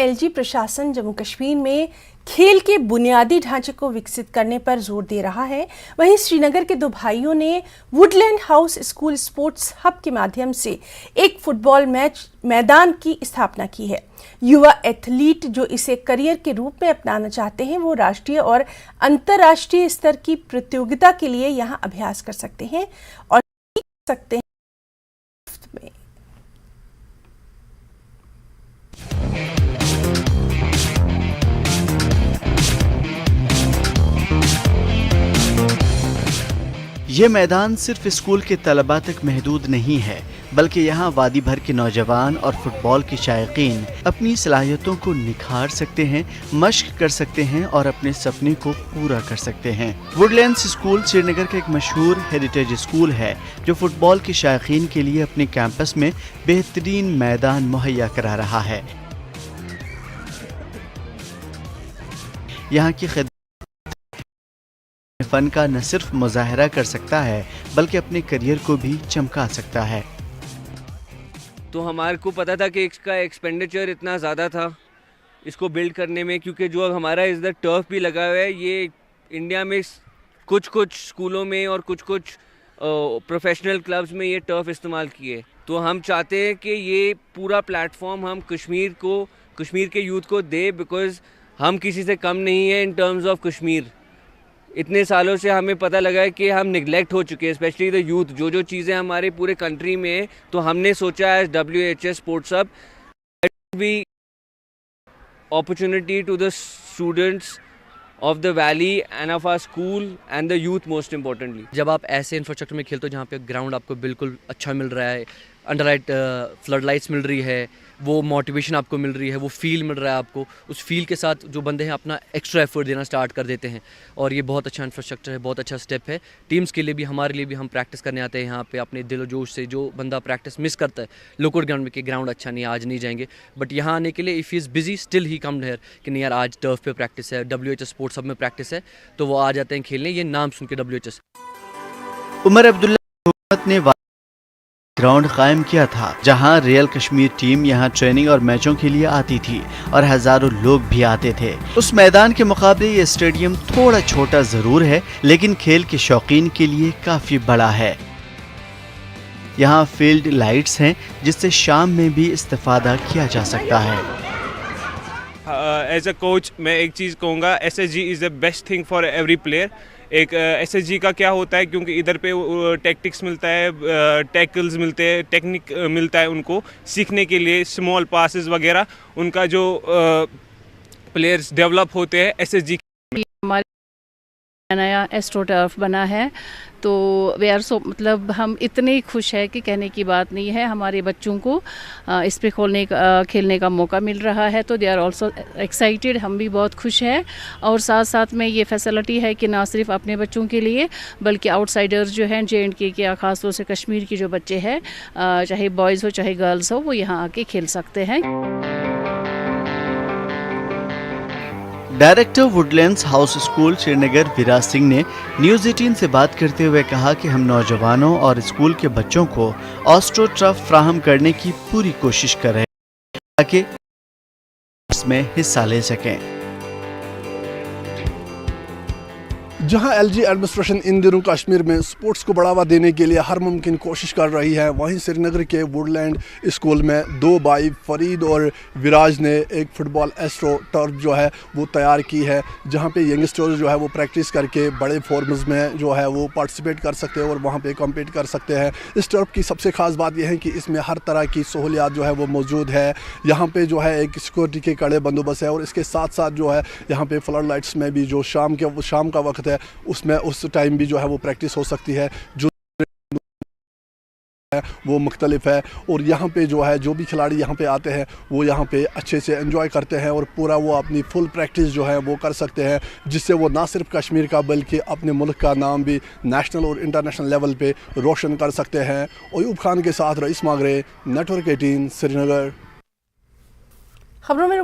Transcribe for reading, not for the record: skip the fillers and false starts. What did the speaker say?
LG प्रशासन जम्मू कश्मीर में खेल के बुनियादी ढांचे को विकसित करने पर जोर दे रहा है, वहीं श्रीनगर के दो भाइयों ने Woodland house school sports hub के माध्यम से एक फुटबॉल मैदान की स्थापना की है। युवा एथलीट जो इसे करियर के रूप में अपनाना चाहते हैं, वो राष्ट्रीय और अंतर्राष्ट्रीय स्तर की प्रतियोगिता के लिए यहां अभ्यास कर सकते हैं और सीख सकते हैं। ये मैदान सिर्फ स्कूल के तलबा तक महदूद नहीं है, बल्कि यहाँ वादी भर के नौजवान और फुटबॉल के शायकीन अपनी सलाहियतों को निखार सकते हैं, मश्क कर सकते हैं और अपने सपने को पूरा कर सकते हैं। वुडलैंड्स स्कूल श्रीनगर का एक मशहूर हेरिटेज स्कूल है जो फुटबॉल के शायकीन के लिए अपने कैंपस में बेहतरीन मैदान मुहैया करा रहा है। यहाँ की फन का न सिर्फ मुजाहरा कर सकता है बल्कि अपने करियर को भी चमका सकता है। तो हमारे को पता था कि इसका एक्सपेंडिचर इतना ज़्यादा था इसको बिल्ड करने में, क्योंकि जो हमारा इधर टर्फ भी लगा हुआ है, ये इंडिया में कुछ स्कूलों में और कुछ प्रोफेशनल क्लब्स में ये टर्फ इस्तेमाल किए। तो हम चाहते हैं कि ये पूरा प्लेटफॉर्म हम कश्मीर के यूथ को दे, बिकॉज़ हम किसी से कम नहीं है इन टर्म्स ऑफ कश्मीर। इतने सालों से हमें पता लगा है कि हम निगलेक्ट हो चुके हैं, स्पेशली द यूथ। जो चीज़ें हमारे पूरे कंट्री में है, तो हमने सोचा है WHS sports hub be opportunity to the students of the valley and of our school and the youth most importantly. जब आप ऐसे इंफ्रास्ट्रक्चर में खेलते हो जहाँ पे ग्राउंड आपको बिल्कुल अच्छा मिल रहा है, अंडरलाइट फ्लड लाइट्स मिल रही है, वो मोटिवेशन आपको मिल रही है, वो फील मिल रहा है आपको, उस फील के साथ जो बंदे हैं अपना एक्स्ट्रा एफर्ट देना स्टार्ट कर देते हैं। और ये बहुत अच्छा इंफ्रास्ट्रक्चर है, बहुत अच्छा स्टेप है टीम्स के लिए भी, हमारे लिए भी। हम प्रैक्टिस करने आते हैं यहाँ पे अपने दिलो जोश से। जो बंदा प्रैक्टिस मिस करता है लोकल ग्राउंड में कि ग्राउंड अच्छा नहीं है, आज नहीं जाएंगे, बट यहाँ आने के लिए if is busy still he come here कि नहीं यार आज टर्फ पे प्रैक्टिस है, WHS स्पोर्ट्स हब में प्रैक्टिस है, तो वो आ जाते हैं खेलने, ये नाम सुन के WHS। उमर अब्दुल्ला हुकूमत ने ग्राउंड कायम किया था जहां रियल कश्मीर टीम यहां ट्रेनिंग और मैचों के लिए आती थी और हजारों लोग भी आते थे। उस मैदान के मुकाबले ये स्टेडियम थोड़ा छोटा जरूर है, लेकिन खेल के शौकीन के लिए काफी बड़ा है। यहाँ फील्ड लाइट्स हैं जिससे शाम में भी इस्तेफादा किया जा सकता है। एज अ कोच मैं एक चीज़ कहूँगा, SSG is the best thing for every player. एक SSG का क्या होता है, क्योंकि इधर पे टैक्टिक्स मिलता है, टैकल्स मिलते हैं, टेक्निक मिलता है उनको सीखने के लिए, स्मॉल पासेस वगैरह उनका जो प्लेयर्स डेवलप होते हैं SSG। हमारे नया एस्ट्रो टर्फ बना है, तो वे आर सो मतलब हम इतने खुश हैं कि कहने की बात नहीं है। हमारे बच्चों को इस पे खेलने का मौका मिल रहा है, तो दे आर ऑल्सो एक्साइटेड, हम भी बहुत खुश हैं। और साथ साथ में ये फैसिलिटी है कि ना सिर्फ अपने बच्चों के लिए बल्कि आउटसाइडर्स जो हैं JNK के, ख़ासतौर से कश्मीर के जो बच्चे हैं, चाहे बॉयज़ हो चाहे गर्ल्स हो, वो यहाँ आके खेल सकते हैं। Director Woodlands House School Srinagar Viraj Singh ने न्यूज़ 18 से बात करते हुए कहा कि हम नौजवानों और स्कूल के बच्चों को ऑस्ट्रो टर्फ फ्राहम करने की पूरी कोशिश कर रहे हैं ताकि इसमें हिस्सा ले सकें। जहां LG एडमिनिस्ट्रेशन इन दिनों कश्मीर में स्पोर्ट्स को बढ़ावा देने के लिए हर मुमकिन कोशिश कर रही है, वहीं श्रीनगर के वुडलैंड स्कूल में दो भाई फरीद और विराज ने एक फुटबॉल एस्ट्रो टर्फ जो है वो तैयार की है, जहां पे यंगस्टर्स जो है वो प्रैक्टिस करके बड़े फॉर्म्स में जो है वो पार्टिसिपेट कर सकते हैं और वहां पे कम्पीट कर सकते हैं। इस टर्फ की सबसे ख़ास बात यह है कि इसमें हर तरह की सहूलियात जो है वो मौजूद है। यहाँ पे जो है एक सिक्योरिटी के कड़े बंदोबस्त है और इसके साथ साथ जो है यहाँ पे फ्लड लाइट्स में भी जो शाम का वक्त है उसमें उस टाइम भी जो है वो प्रैक्टिस हो सकती है, जो है वो मुख्तलिफ है। और यहाँ पे जो है जो भी खिलाड़ी यहाँ पे आते हैं वो यहाँ पे अच्छे से एंजॉय करते हैं और पूरा वो अपनी फुल प्रैक्टिस जो है वो कर सकते हैं, जिससे वो ना सिर्फ कश्मीर का बल्कि अपने मुल्क का नाम भी नेशनल और इंटरनेशनल लेवल पे रोशन कर सकते हैं। अयूब खान के साथ रईस मागरे, नेटवर्क 18 श्रीनगर। खबरों में